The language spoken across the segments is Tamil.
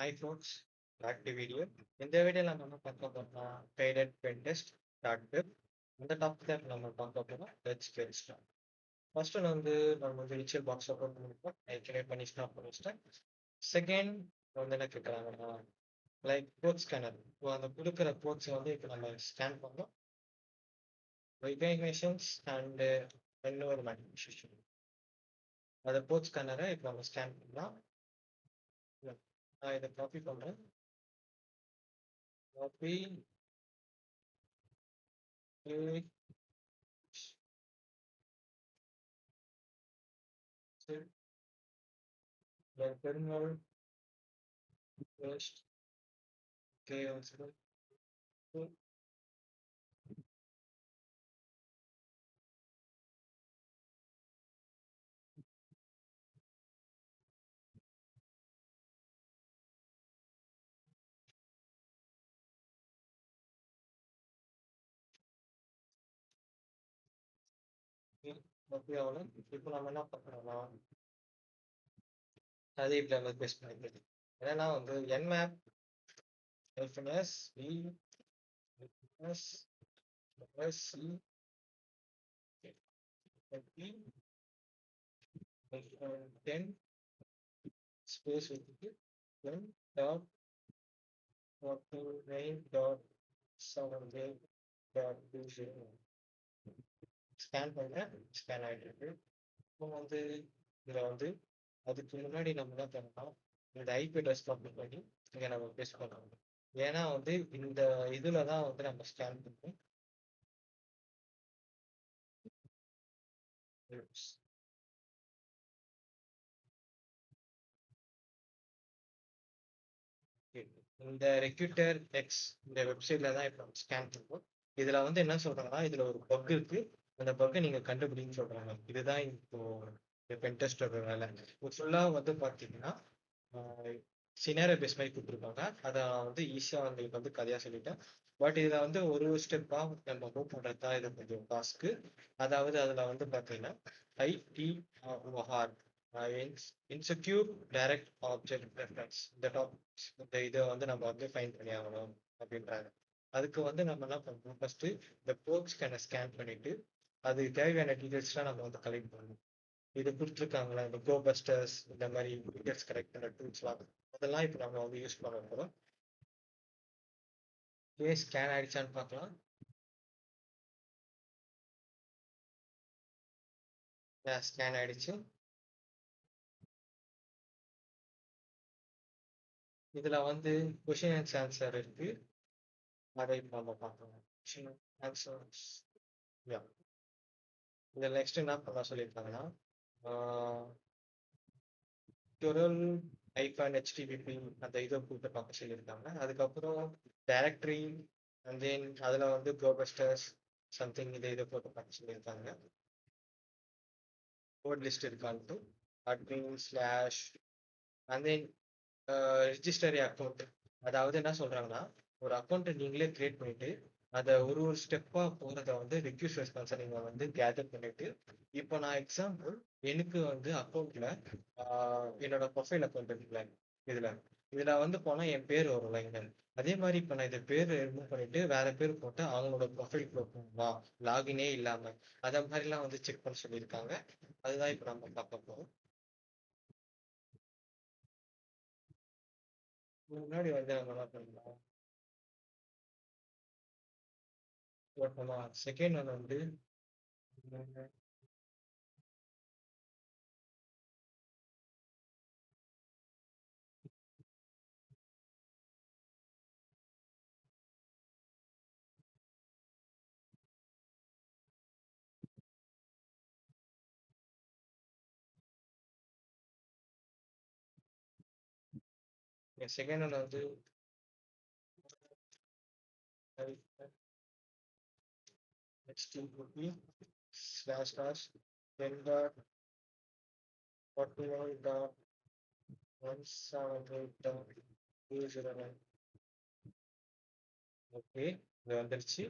Hi folks, back to video. இந்த வீடியோல நம்ம பார்க்க போறோம்னா guided pen test dot web. இந்த டாபிக் நம்ம பார்க்க போறோம். Let's get start. ஃபர்ஸ்ட் வந்து நம்ம வந்து விர்ச்சுவல் பாக்ஸ் ஓப்பன் பண்ணிப்போம். ஏற்கனவே பண்ணி ஸ்டார்ட் பண்ணிச்சிட்டேன். செகண்ட் வந்து என்ன கேட்குறாங்கன்னா லைக் கோட் ஸ்கேனர். அந்த கொடுக்குற கோட்ஸை வந்து இப்போ நம்ம ஸ்கேன் பண்ணோம். Recognitions and environment issue. அந்த கோட் ஸ்கேனரை இப்போ நம்ம ஸ்கேன் பண்ணலாம். நான் இதை காப்பி பண்ணுறேன். Copy terminal first also okay ஆகல. இப்போ நம்ம என்ன பண்ணுறோம்னா அதே இப்படி நம்ம பேஸ்ட் பண்ணிக்கிறது. ஏன்னா வந்து nmap எல்ஃபினஸ் V S S C P 10 space வச்சுட்டு 10 டாட் 49 டாட் 78 டாட் 20 ஸ்கேன் பண்ணேன். ஸ்கேன் ஆகிட்டு இருக்கு. இப்போ வந்து இதில் வந்து அதுக்கு முன்னாடி நம்ம என்ன பண்ணலாம், இந்த ஐபி அட்ரஸ் காப்பி பண்ணி இங்கே நம்ம பேஸ்ட் பண்ணணும். ஏன்னா வந்து இந்த இதில் தான் வந்து நம்ம ஸ்கேன் பண்ணுவோம். இந்த ரெக்யூட்டர் எக்ஸ் இந்த வெப்சைட்ல தான் இப்போ ஸ்கேன் பண்ணுவோம். இதுல வந்து என்ன சொல்றாங்கன்னா இதுல ஒரு பக் இருக்கு, அந்த பக்கை நீங்க கண்டுபிடின்னு சொல்றாங்க. இதுதான் இப்போ பென்டெஸ்டோட வேலை. ஃபுல்லா வந்து பாத்தீங்கன்னா சினாரியோ பேஸ் மாதிரி கொடுத்துருப்பாங்க. அதை வந்து ஈஸியாக உங்களுக்கு வந்து கதையாக சொல்லிட்டேன். பட் இதில் வந்து ஒரு ஸ்டெப்பாக நம்ம மூவ் பண்ணுறது தான் இது கொஞ்சம் டாஸ்க்கு. அதாவது அதில் வந்து பார்த்தீங்கன்னா ITR insecure direct object reference இந்த இதை வந்து நம்ம வந்து ஃபைன் பண்ணி ஆகணும் அப்படின்றாங்க. அதுக்கு வந்து நம்ம என்ன பண்ணணும், ஃபர்ஸ்ட் இந்த போர்ட் ஸ்கேன் பண்ணிட்டு அது தேவையான டீடைல்ஸ்லாம் நம்ம வந்து கலெக்ட் பண்ணணும். இது கொடுத்துருக்காங்களா இந்த கோ பஸ்டர்ஸ் இந்த மாதிரி டீடைல்ஸ் கலெக்ட் பண்ணுற டூல்ஸ்லாம், அதெல்லாம் இப்போ நம்ம வந்து யூஸ் பண்ண போகிறோம். ஸ்கேன் ஆயிடுச்சான்னு பார்க்கலாம். ஸ்கேன் ஆயிடுச்சு. இதுல வந்து கொஷின் அண்ட் ஆன்சர் இருக்கு, அதை இப்போ நம்ம பார்க்கலாம். கொஷின் ஆன்சர்ஸ் இந்த நெக்ஸ்ட் என்ன பண்ண சொல்லியிருக்காங்கன்னா டுரல் ஐகான் ஹெச்டிபிபி அந்த இதை கொடுத்து பார்க்க சொல்லியிருக்காங்க. அதுக்கப்புறம் டைரக்டரி அண்ட் தென் அதில் வந்து கோபஸ்டர்ஸ் சம்திங் இதை போட்டு பார்க்க சொல்லியிருக்காங்க. கோட் லிஸ்ட் இருக்கான்ட்டு admin slash and then registry account. அதாவது என்ன சொல்றாங்கன்னா ஒரு அக்கௌண்ட்டை நீங்களே கிரியேட் பண்ணிட்டு அதை ஒரு ஸ்டெப்பாக போகிறத வந்து ரிக்யூஸ் ரெஸ்பான்ஸை நீங்கள் வந்து கேதர் பண்ணிட்டு, இப்போ நான் எக்ஸாம்பிள் எனக்கு வந்து அக்கௌண்ட்ல என்னோட ப்ரொஃபைல் அக்கௌண்ட் இருக்குல்ல, இதுல இதுல வந்து போனா என் பேர் வரும் லைன். அதே மாதிரி இப்போ நான் இந்த பேர் ரிமூவ் பண்ணிட்டு வேற பேர் போட்டு அவங்களோட ப்ரொஃபைல் போகணுமா லாகினே இல்லாம அதை மாதிரிலாம் வந்து செக் பண்ண சொல்லியிருக்காங்க. அதுதான் இப்போ நம்ம பார்க்க போறோம். முன்னாடி வந்து நம்ம என்ன பண்ணலாம், செகண்ட் ஒன் வந்து செகண்ட் ஒன் வந்து HTTP slash slash 10.41.178.209. ஓகே, இது வந்துருச்சு.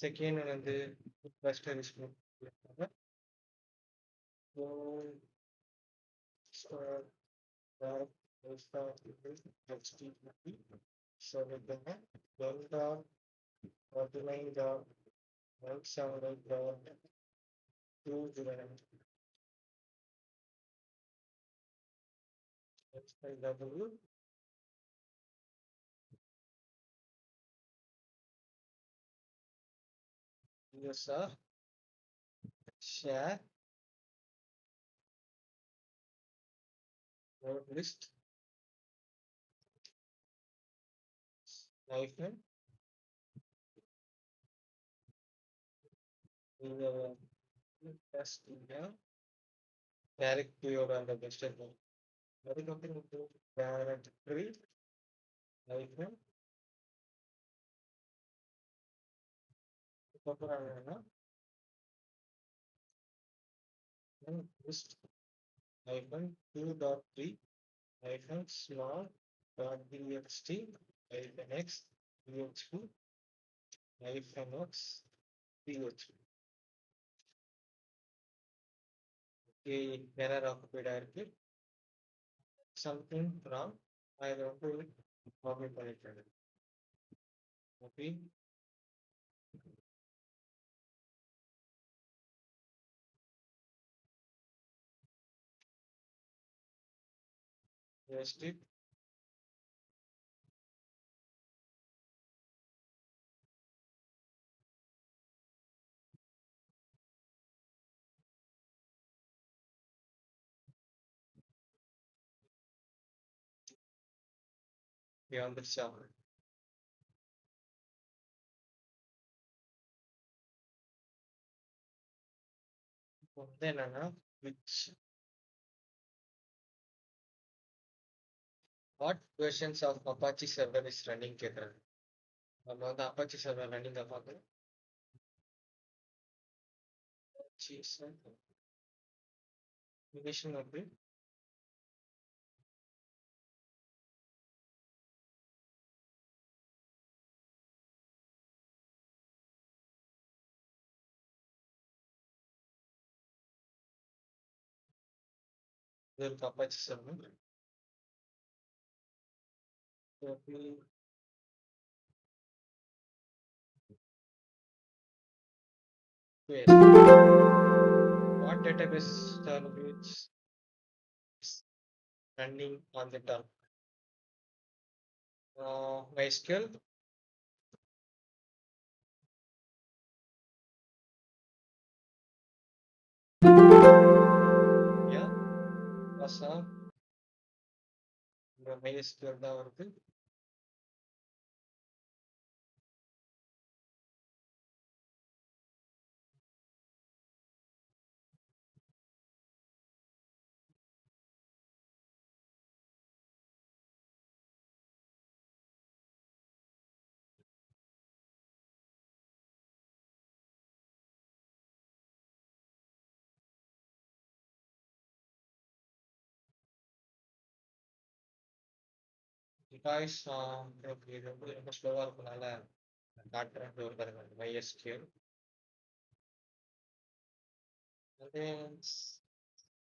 செகண்ட் வந்து கிளஸ்டர் யூஸ் பண்ணிருக்காங்க. ஸோ இருக்குங்க 12.19.170.2 user share word list hyphen test directory அந்த பெஸ்ட் இருக்கும். அதுக்கப்புறம் directory hyphen அதுக்கப்புறம் என்னன்னா list hyphen 2.3 hyphen small dot txt hyphen x php hyphen x php. Error ஆக்குபைடா இருக்கு. Something wrong. அதை வந்து காப்பி பண்ணிட்டேன். Okay, paste it. வந்துருச்சா? இப்போ வந்து என்னன்னா which what versions of Apache server is running கேக்குறாங்க. நம்ம வந்து Apache server running பார்க்கணும். Ignition வந்து இது ஒரு Apache server. What database service is running on the top? MySQL. Yeah, awesome. இந்த MySQL தான் வருது. Guys, okay, இது வந்து ரொம்ப ஸ்லோவா இருக்கனால காட்டுறேன். ஒரு பாருங்க MySQL.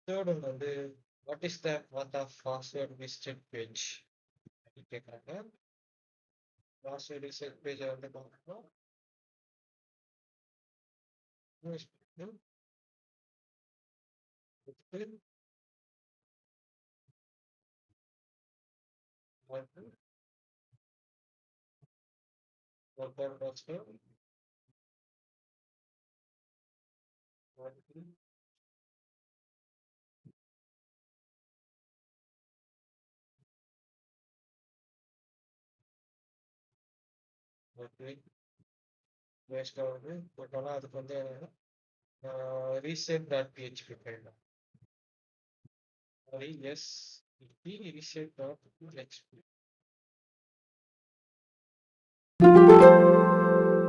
தேர்ட் ஒன் வந்து what is the path of password visit page கேட்குறாங்க. பாஸ்வேர்ட் விசிட் பேஜை வந்து பார்க்கணும். வேஸ்ட் ஆகுது. பட் ஆனால் அதுக்கு வந்து என்னன்னா ரீசெட் டாட் பிஹெச்பி ஃபைல் தான். Sorry, yes reset dot PHP.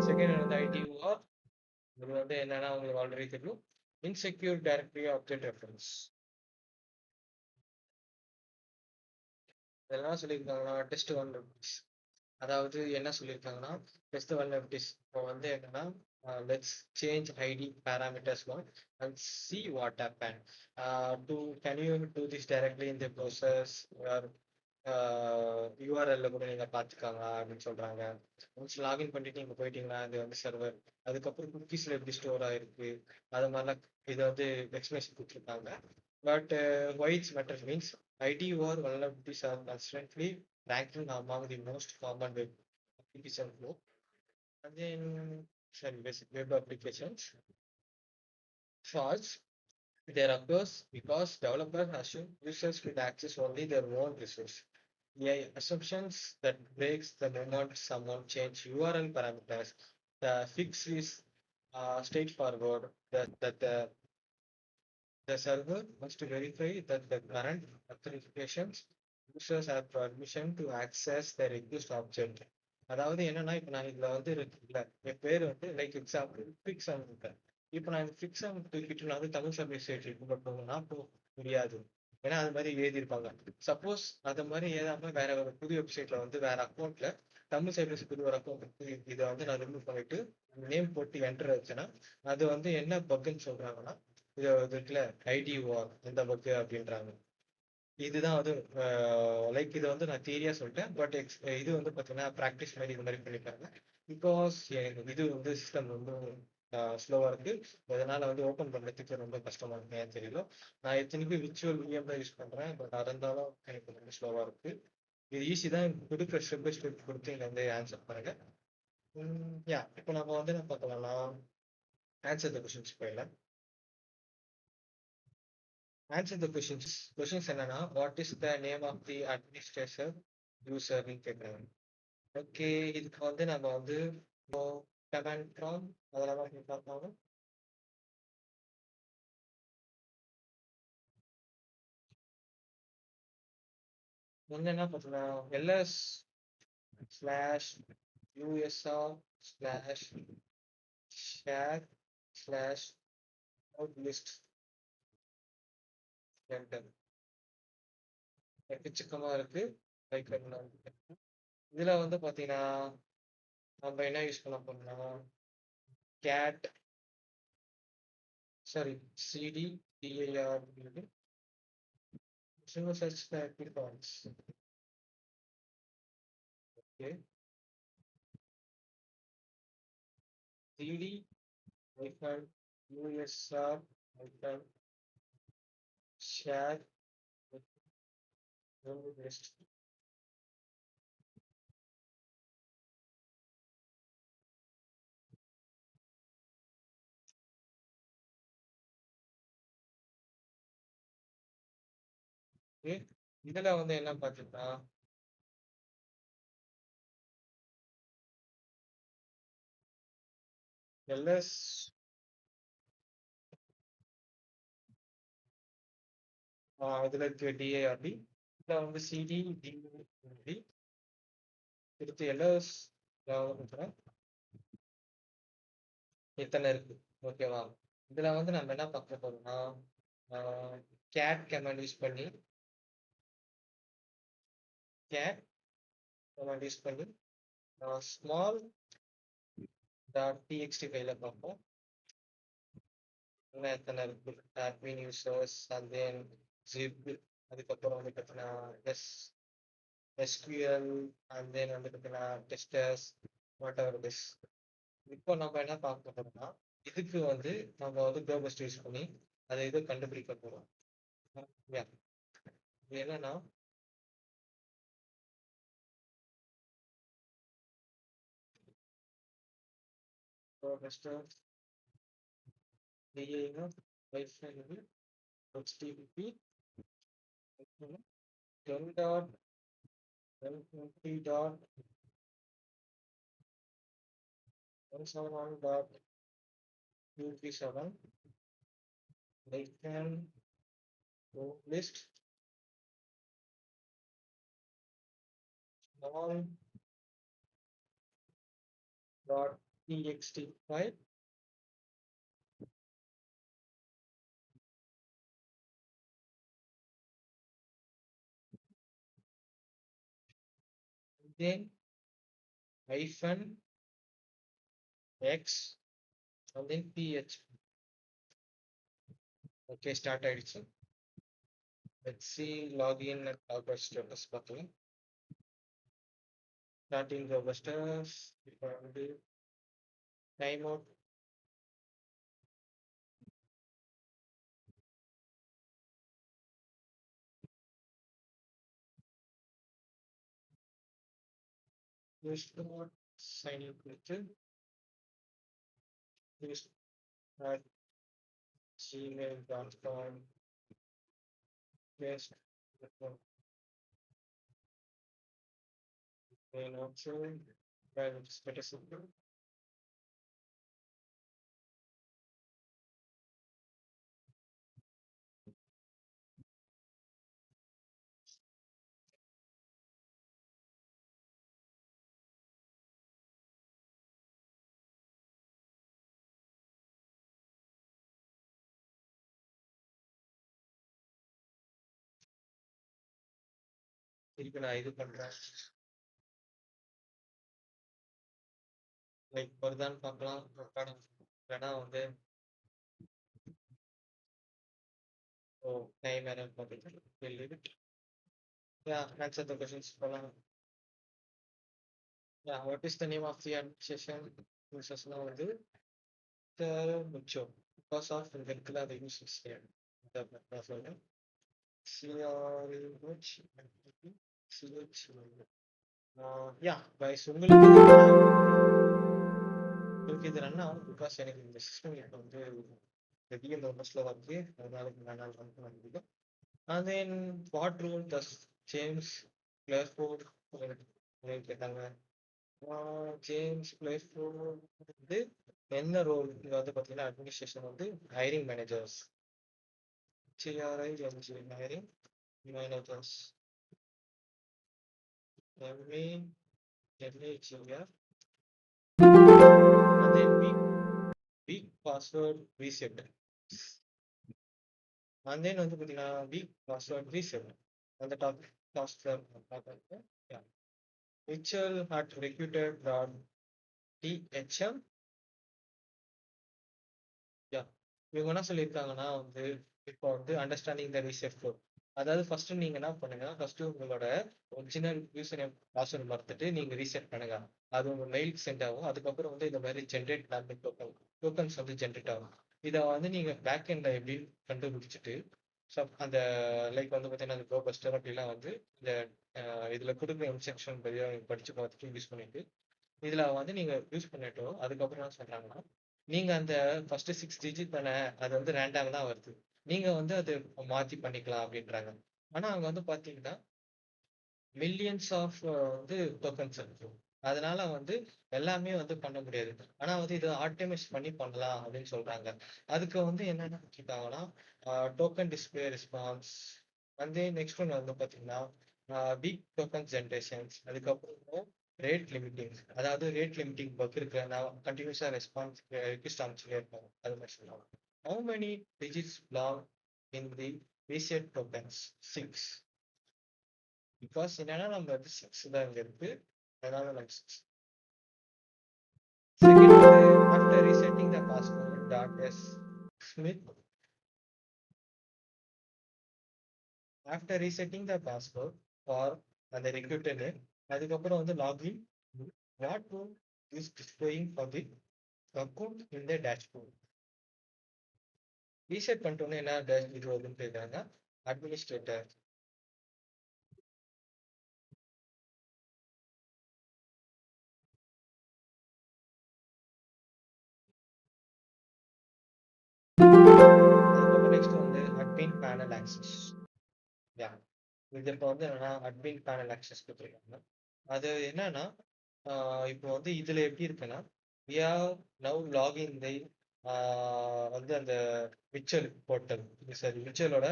Second வந்து ஐடிஓஆர். இது வந்து என்னன்னா உங்களுக்கு ஆல்ரெடி தெரியும். Insecure directory object reference. இதெல்லாம் சொல்லியிருக்காங்கன்னா டெஸ்ட் வல்னரபிலிட்டிஸ். அதாவது என்ன சொல்லியிருக்காங்கன்னா டெஸ்ட் வல்னரபிலிட்டிஸ் இப்போ வந்து என்னன்னா let's change ID parameters one and see what happened. Can you do this directly in the process or URL கூட நீங்க பாத்துக்காங்க அப்படின்னு சொல்றாங்க. ஒன்ஸ் லாகின் பண்ணிட்டு நீங்க போயிட்டீங்கன்னா அது வந்து சர்வர், அதுக்கப்புறம் குக்கீஸ்ல எப்படி ஸ்டோர் ஆயிருக்கு அது மாதிரிலாம் இதை வந்து எக்ஸ்பிளேஷன் கொடுத்துருக்காங்க. But why it's matter means ID or vulnerabilities are constantly ranking among the most common web application flow. And then sorry, basic web applications faults there occurs because developers assume users will access only their own resource. AI assumptions that breaks the moment someone change URL parameters. The fix is straightforward that the server must verify that the current authentications users have permission to access the request object. அதாவது என்னன்னா இப்போ நான் இதுல வந்து இருக்குல்ல என் பேர் வந்து லைக் எக்ஸாம்பிள் ஃபிக்ஸாம் இருக்கேன். இப்போ நான் ஃபிக்ஸாம் தூக்கிட்டு நான் வந்து தமிழ் சர்வீஸ் ரிப்போர்ட் போகணும்னா போக முடியாது. ஏன்னா அது மாதிரி எழுதியிருப்பாங்க. சப்போஸ் அது மாதிரி ஏதாம வேற ஒரு புது வெப்சைட்ல வந்து வேற அக்கௌண்ட்ல தமிழ் சர்வீஸ் புது ஒரு அக்கௌண்ட் இதை வந்து நான் ரிமூவ் பண்ணிட்டு நேம் போட்டு என்டர் வச்சேன்னா அது வந்து என்ன பக்குன்னு சொல்றாங்கன்னா இது இருக்குல்ல ஐடி வார் இந்த பக்கு அப்படின்றாங்க. இதுதான் வந்து லைக் இதை வந்து நான் தியரியா சொல்லிட்டேன். பட் இது வந்து பார்த்தீங்கன்னா ப்ராக்டிஸ் மாதிரி இது மாதிரி பண்ணிப்பாங்க. பிகாஸ் இது வந்து சிஸ்டம் ரொம்ப ஸ்லோவா இருக்கு. அதனால வந்து ஓப்பன் பண்ணுறதுக்கு ரொம்ப கஷ்டமா இருக்கு. ஏன் தெரியல. நான் எத்தனைக்கும் விர்ச்சுவல் விஎம் தான் யூஸ் பண்றேன். பட் அது இருந்தாலும் எனக்கு ரொம்ப ஸ்லோவா இருக்கு. இது ஈஸி தான் கொடுக்குற ஸ்டெப் பை ஸ்டெப் கொடுத்து இங்க வந்து ஆன்சர் பண்ணுங்க. யா இப்போ நம்ம வந்து என்ன பார்க்கலாம், ஆன்சர் த கொஸ்டின்ஸ் போயிடலாம். Answer the questions. கொஸ்டின்ஸ் என்னன்னா what is the name of the administrator யூசர்னு கேட்குறாங்க. ஓகே, இதுக்கு வந்து நம்ம வந்து கமெண்ட் ஃப்ரம் அதெல்லாம் போய் பார்த்தாங்க. வந்து என்ன பார்த்தோம்னா LS slash USR slash share slash out list enter. எக்கச்சக்கமா இருக்கு. லைக் இதுல வந்து பார்த்தீங்கன்னா நம்ம என்ன யூஸ் பண்ண போறோம்னா cat sorry CD DIR single search the active points. Okay. CD hyphen USR hyphen share list. Okay. இதுல வந்து என்ன பார்த்தீங்கன்னா எல்எஸ் இதுல இருக்கு டிஏஆர்டி. இதுல வந்து சிடி டிடி எடுத்து எல்எஸ் இத்தனை இருக்கு. ஓகேவா? இதுல வந்து நம்ம என்ன பார்க்க போறோம்னா கேட் கமாண்ட் யூஸ் பண்ணி கேட் கமாண்ட் யூஸ் பண்ணி ஸ்மால் டாட் டிஎக்ஸ்டி ஃபைல பார்ப்போம். இன்னும் எத்தனை இருக்கு admin users and then zip. அதுக்கப்புறம் வந்து பார்த்தீங்கன்னா SQL and then வந்து பார்த்தீங்கன்னா டெஸ்டர்ஸ் whatever it is. இப்போ நம்ம என்ன பார்க்க போறோம்னா இதுக்கு வந்து நம்ம வந்து கோபஸ்ட் யூஸ் பண்ணி அதை இது கண்டுபிடிக்க போறோம். இது என்னன்னா கோபஸ்ட் HTTP 10.120.171.237 they can list small dot txt file. Then hyphen x and then PHP. Okay, start ஆயிடுச்சு. Let's see login and login status பார்க்கலாம். Starting login status, இப்போ வந்து time out. Use code sign in கொடுத்து use at gmail.com paste main option private status simple. திருப்பி நான் இது பண்றேன் லைக் வருதான்னு பார்க்கலாம் ரெக்கார்டிங் இல்லைன்னா வந்து டைம் என்னன்னு பார்த்துட்டு we'll leave it. Yeah, answer the questions போலாம். Yeah, what is the name of the session? இந்த செஷன் வந்து முச்சோ பிகாஸ் ஆஃப் இந்த இடத்துல அதை யூஸ் செய்யணும் நான் சொல்றேன் யா பைஸ் உங்களுக்கு இது ரன் ஆகும் பிகாஸ் எனக்கு இந்த சிஸ்டம் இப்போ வந்து பெரிய நோட்ஸ்ல வந்து அதனால வேணாலும் ரன் பண்ண முடியும். And then what role does James Clearford கேட்டாங்க. ஜேம்ஸ் பிளேஸ்ஃபோர்ட் வந்து என்ன ரோல் இங்க வந்து பார்த்தீங்கன்னா அட்மினிஸ்ட்ரேஷன் வந்து hiring managers C R I N G hiring managers M A M A G R and then weak password reset and then வந்து பார்த்தீங்கன்னா weak password reset அந்த டாஸ்க் பார்க்கறது Mitchell at recruiter.thm. இவங்க என்ன சொல்லியிருக்காங்கன்னா வந்து இப்போ வந்து அண்டர்ஸ்டாண்டிங் த ரீசெட் ஃப்ளோ. அதாவது ஃபர்ஸ்ட் நீங்க என்ன பண்ணுங்க, ஃபர்ஸ்ட் உங்களோட ஒரிஜினல் யூசர் நேம் பாஸ்வேர்டு மறந்துட்டு நீங்க ரீசெட் பண்ணுங்க. அது உங்க மெயிலுக்கு சென்ட் ஆகும். அதுக்கப்புறம் வந்து இந்த மாதிரி ஜென்ரேட் டோக்கன்ஸ் வந்து ஜென்ரேட் ஆகும். இதை வந்து நீங்க பேக் எண்ட்ல எப்படி கண்டுபிடிச்சிட்டு அந்த லைக் வந்து பார்த்தீங்கன்னா அந்த ப்ரோபஸ்டர் அப்படிலாம் வந்து இந்த இதுல கொடுக்குற இன்ஸ்ட்ரக்ஷன் படிச்சு பார்த்துட்டு யூஸ் பண்ணிட்டு இதுல வந்து நீங்க யூஸ் பண்ணிட்டோம். அதுக்கப்புறம் என்ன சொல்றாங்கன்னா நீங்க அந்த ஃபர்ஸ்ட் 6 டிஜிட் தானே அது வந்து ரேண்டம் தான் வருது, நீங்க வந்து அது மாத்தி பண்ணிக்கலாம் அப்படின்றாங்க. ஆனா அவங்க வந்து பாத்தீங்கன்னா மில்லியன்ஸ் ஆஃப் வந்து டோக்கன்ஸ் இருக்கு, அதனால வந்து எல்லாமே வந்து பண்ண முடியாது. ஆனா வந்து இது ஆட்டோமேட் பண்ணி பண்ணலாம் அப்படின்னு சொல்றாங்க. அதுக்கு வந்து என்னென்ன வச்சுருக்காங்கன்னா டோக்கன் டிஸ்பிளே ரெஸ்பான்ஸ் வந்து நெக்ஸ்ட் ஒன் வந்து பாத்தீங்கன்னா பிக் டோக்கன் ஜென்ரேஷன்ஸ், அதுக்கப்புறம் ரேட் லிமிட்டிங். அதாவது ரேட் லிமிட்டிங் பக் இருக்கு, நான் கண்டினியூஸா ரெஸ்பான்ஸ் ரிக்வெஸ்ட் அனுப்பிச்சுட்டே இருப்பேன், அது மாதிரி சொல்லலாம். How many digits belong in the reset tokens? 6. Because என்னன்னா நம்ம வந்து 6 தான் இங்க இருக்கு, அதனால நம்ம 6. செகண்ட் வந்து after resetting the password dot S Smith, after resetting the password for அந்த ரெக்ரூட்டர் நேம், அதுக்கப்புறம் வந்து login what to is displaying for the account in the dashboard. Reset பண்ணிட்டோன்னு என்ன இது வருதுன்னு கேட்குறாங்க. அட்மினிஸ்ட்ரேட்டர் அதுக்கப்புறம் நெக்ஸ்ட் வந்து அட்மின் பேனல் ஆக்சஸ். இது இப்போ வந்து என்னன்னா அட்மின் பேனல் ஆக்சஸ் கொடுத்துருக்காங்க. அது என்னன்னா இப்போ வந்து இதுல எப்படி இருக்குன்னா we have now login the வந்து அந்த விச்சல் போர்ட்டல், சரி விச்சலோட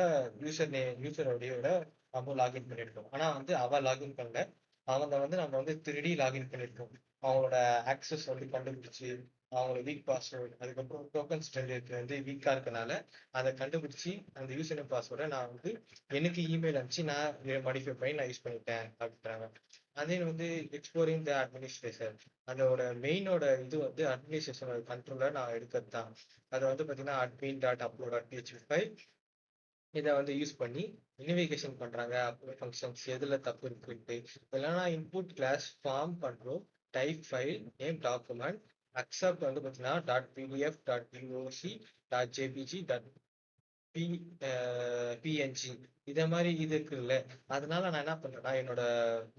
யூசரோட நம்ம லாகின் பண்ணியிருக்கோம். ஆனா வந்து அவ லாகின் பண்ணல, அவங்க வந்து நம்ம வந்து 3D லாகின் பண்ணியிருக்கோம். அவங்களோட ஆக்சஸ் வந்து கண்டுபிடிச்சு அவங்களோட வீக் பாஸ்வேர்டு அதுக்கப்புறம் டோக்கன் ஸ்ட்ரென்த் வந்து வீக்கா இருக்கனால அதை கண்டுபிடிச்சி அந்த யூசர் நேம் பாஸ்வேர்டை நான் வந்து எனக்கு இமெயில் அனுப்பிச்சு நான் மாடிஃபை பண்ணி நான் யூஸ் பண்ணிட்டேன் அப்படின்றாங்க. அதே வந்து எக்ஸ்ப்ளோரிங் த அட்மினிஸ்ட்ரேஷன், அதோட மெயினோட இது வந்து அட்மினிஸ்ட்ரேஷனோட கண்ட்ரோல நான் எடுக்கிறது தான். அதை வந்து பார்த்தீங்கன்னா admin dot upload dot PHP file இதை வந்து யூஸ் பண்ணி இன்வெகேஷன் பண்றாங்க. அப்லோட் ஃபங்க்ஷன்ஸ் எதுல தப்பு இருக்குன்ட்டு இல்லைன்னா இன்புட் கிளாஸ் ஃபார்ம் பண்றோம். Type file name document accept வந்து பார்த்தீங்கன்னா dot PDF dot POC dot JPG dot P PNG இதை மாதிரி இது இருக்குல்ல. அதனால நான் என்ன பண்றேன்னா என்னோட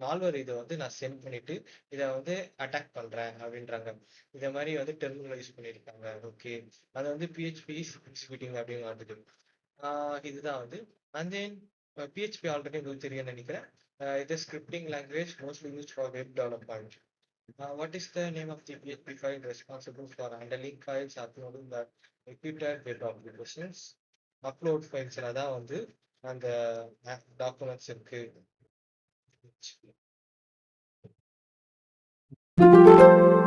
மால்வர் இதை வந்து நான் சென்ட் பண்ணிட்டு இதை வந்து அட்டாக் பண்றேன் அப்படின்றாங்க. இதை மாதிரி வந்து டெர்மினல் யூஸ் பண்ணியிருக்காங்க. ஓகே, அதை வந்து பிஹெச்பி எக்ஸிக்யூட்டிங் அப்படின்னு வந்துட்டு இதுதான் வந்து. அண்ட் தென் பிஹெச்பி ஆல்ரெடி உங்களுக்கு தெரியும்னு நினைக்கிறேன். இது scripting language mostly used for web development. What is the name of the PHP file responsible for handling files uploading the repeated web applications? Upload ஃபைல்ஸ்ல தான் வந்து அந்த டாக்குமெண்ட்ஸ் இருக்கு.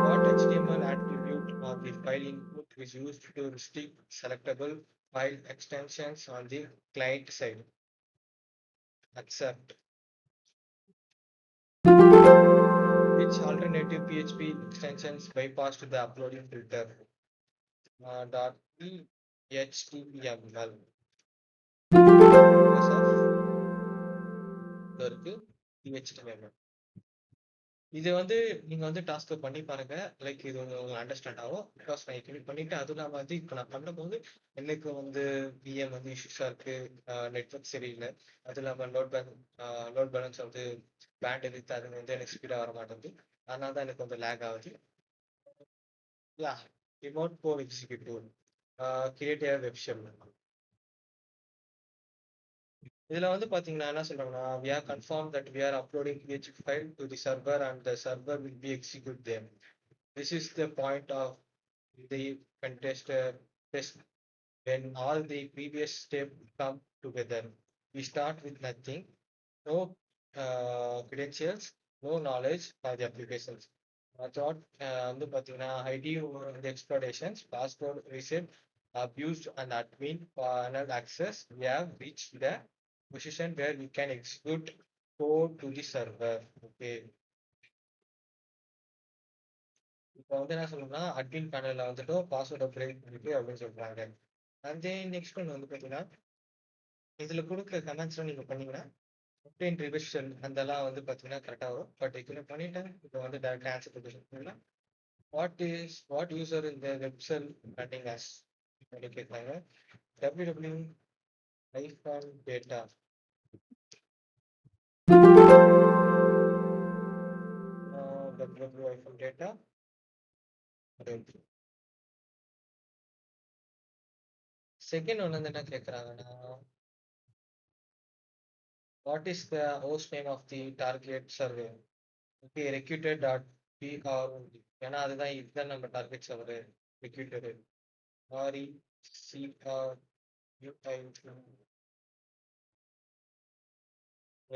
What HTML attribute on the file input is used to restrict selectable file extensions on the client side? Accept. Which alternative PHP extensions bypassed the uploading filter? .html. Because of இருக்கு HTML. இது வந்து நீங்க வந்து டாஸ்க் பண்ணி பாருங்க. லைக் இது உங்களுக்கு அண்டர்ஸ்டாண்ட் ஆகும். பிகாஸ் நான் இப்படி பண்ணிட்டு அதுவும் இல்லாம வந்து இப்போ நான் பண்ணும்போது எனக்கு வந்து பிஎம் வந்து இஷ்யூஸா இருக்கு. நெட்ஒர்க் சரியில்லை. அதுவும் இல்லாம லோட் பேலன்ஸ் வந்து பேண்ட் எடுத்து அது வந்து எனக்கு ஸ்பீடா வர மாட்டேங்குது. அதனால தான் எனக்கு வந்து லேக் ஆகுது. Remote code executive create a web shell. இதுல வந்து பாத்தீங்கன்னா என்ன சொல்றாங்கன்னா we are confirmed that we are uploading PHP file to the server and the server will be execute them. This is the point of the contester test when all the previous steps come together. We start with nothing, no credentials, no knowledge for the applications. Thought வந்து பாத்தீங்கன்னா ID the exploitations, password reset, abused and admin panel access. We have reached the position where we can execute code to the server. Okay, இப்போ வந்து என்ன சொல்லணும்னா அட்மின் பேனல்ல வந்துட்டு பாஸ்வேர்டை பிரேக் பண்ணிட்டு அப்படின்னு சொல்றாங்க. அண்ட் தென் நெக்ஸ்ட் ஒன்று வந்து பார்த்தீங்கன்னா இதுல கொடுக்குற கமெண்ட்ஸ்லாம் நீங்க பண்ணீங்கன்னா obtain reverse shell அதெல்லாம் வந்து பார்த்தீங்கன்னா கரெக்டாக வரும். பட் இதுல பண்ணிட்டேன். இப்போ வந்து டேரக்டாக ஆன்சர் பண்ணலாம். வாட் யூசர் இந்த வெப் செல் ரன்னிங் ஆஸ் அப்படின்னு கேட்குறாங்க. www data www data. Second ஒன்று வந்து என்ன கேட்குறாங்கன்னா what is the host name of the target server? Okay, recruited dot BR. ஏன்னா இதுதான் நம்ம target server recruited. RE CR UI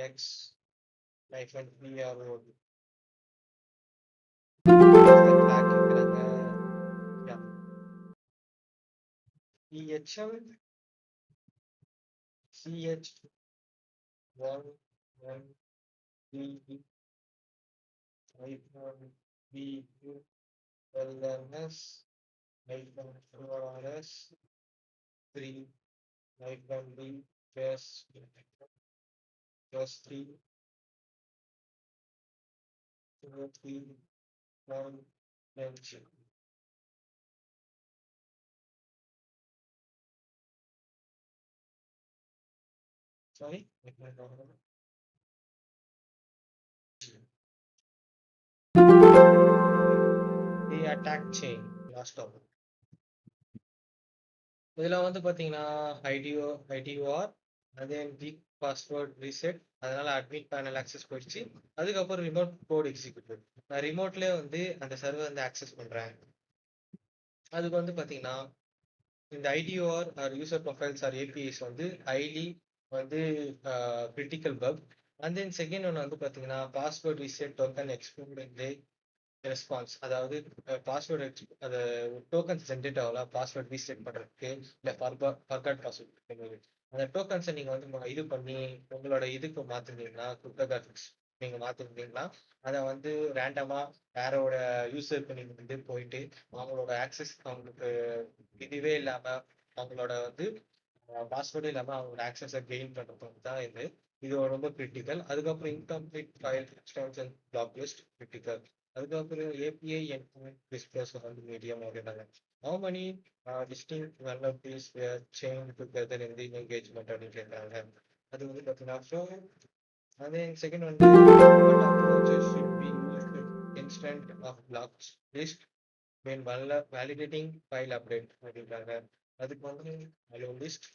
X hyphen PRO கேட்குறாங்க. EHM CH 1 1 B hyphen B LNS hyphen QRS 3 hyphen B plus 3 3 1 bench. Sorry, the attack chain last topic. இதுல வந்து பாத்தீங்கன்னா ஐடிஓஆர் அதே வீக் பாஸ்வேர்ட் ரீசெட், அதனால அட்மிட் பேனல் ஆக்சஸ் போயிடுச்சு. அதுக்கப்புறம் ரிமோட் கோட் எக்ஸிக்யூட்டிவ். நான் ரிமோட்லேயே வந்து அந்த சர்வர் வந்து ஆக்சஸ் பண்றேன். அதுக்கு வந்து பாத்தீங்கன்னா இந்த IDOR or user profiles or APIs வந்து ஹைலி வந்து critical bug. And then second ஒன்று வந்து பார்த்தீங்கன்னா password reset token export response. அதாவது பாஸ்வேர்டு அந்த டோக்கன்ஸ் ஜென்ரேட் ஆகலாம் பாஸ்வேர்ட் ரீசெட் பண்ணுறதுக்கு இல்லை ஃபர்காட் பாஸ்வேர்ட். அந்த டோக்கன்ஸை நீங்கள் வந்து இது பண்ணி உங்களோட இதுக்கு மாற்றினீங்கன்னா கிரிப்டோகிராஃபிக்ஸ் நீங்க மாத்திருந்தீங்கன்னா அதை வந்து ரேண்டமா யாரோட யூசருக்கு நீங்க வந்து போயிட்டு அவங்களோட ஆக்சஸ் அவங்களுக்கு இதுவே இல்லாம அவங்களோட வந்து பாஸ்வேர்டு இல்லாம அவங்களோட ஆக்சஸை கெயின் பண்றது தான் இது. இது ரொம்ப கிரிட்டிக்கல். அதுக்கப்புறம் incomplete file extension block list critical. அதுக்கப்புறம் ஏபிஐ என்ட்மெண்ட் டிஸ்பிளேஸ் வந்து மீடியம் அப்படின்னாங்க. How many distinct vulnerabilities were chained together in the engagement அப்படின்னு கேட்குறாங்க. அது வந்து பார்த்தீங்கன்னா ஸோ அதே செகண்ட் வந்து what approaches should be used instead of blocks list when validating file update அப்படின்றாங்க. அதுக்கு வந்து ஹலோ லிஸ்ட்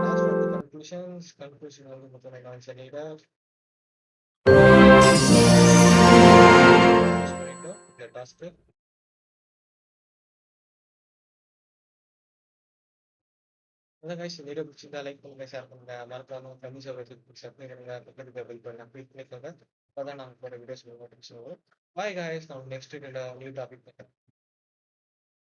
லாஸ்ட் வந்து கன்க்ளூஷன் வந்து பார்த்தீங்கன்னா சொல்லிட்டு பண்ணிட்டோம் இந்த டாஸ்க்கு. அதான் கைஸ் வீடியோ பிடிச்சிருந்தா லைக் பண்ணுங்க, ஷேர் பண்ணுங்க, மறக்காம ஃப்ரெண்ட்ஸ் சப்ஸ்கிரைப் பண்ணுங்க, பக்கத்துக்கு பெல் பண்ண கிளிக் பண்ணிக்கோங்க. அப்பதான் நாங்கள் போகிற வீடியோஸ் நோட்டிஃபிகேஷன் வரும். பாய் கைஸ், நான் நெக்ஸ்ட் நியூ டாபிக்